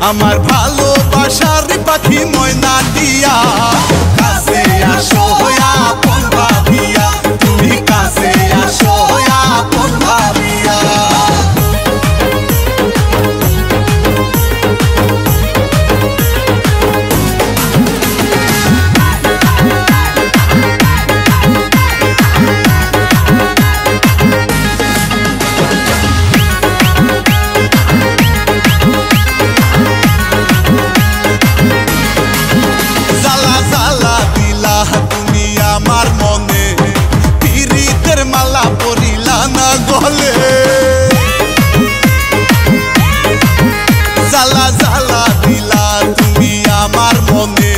আমার ভালোবাসার পাখি ময়না দিয়া কাছে আসো আপন ভাবিয়া তুমি কাছে আসো আপন ভাবিয়া জালা জালা দিলা তুমি আমার মনে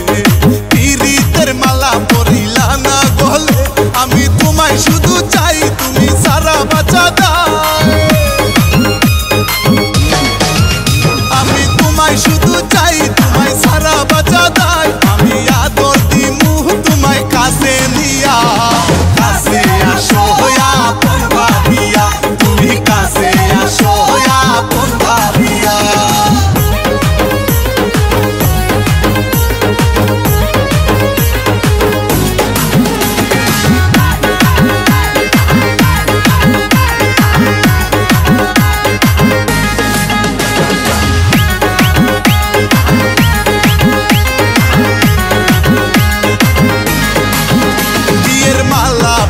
পিরিতের মালা পরিলা না গলে আমি তোমায় শুধু চাই তুমি সারা বাঁচা দাও আমি তোমায় শুধু চাই তোমায় সারা বাঁচা দাও আমি আদর দিমু তোমায় কাছে নিয়া কাছে আসো আপন ভাবিয়া তুমি কাছে আসো আপন ভাবিয়া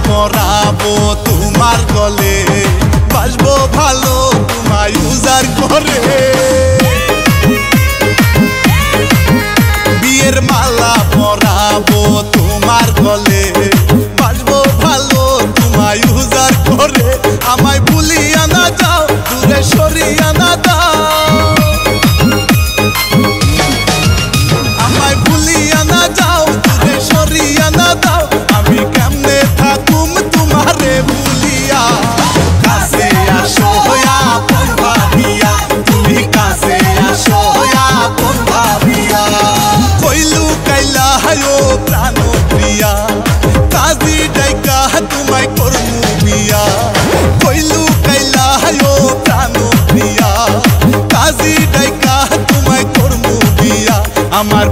পরাবো তোমার গলে বাসবো ভালো তোমায় উজাড় করে বিয়ের মালা পরাবো তোমার গলে বাসবো ভালো তোমায় উজাড় করে আমায় ভুলিয়া না যাও দূরে সরিয়া না দাও আমায় ভুলিয়া না যাও দূরে সরিয়া না দাও আমি কেমনে থাকুম তোমারে ভুলিয়া কাছে আসো আপন ভাবিয়া তুমি কাছে আসো আপন ভাবিয়া কইলু কাইলা হায়ো প্রাণ প্রিয়া কাজী ডাইকা তোমায় করমু বিয়া কইলু কাইলা হায়ো প্রাণ প্রিয়া কাজী ডাইকা তোমায় করমু বিয়া আমার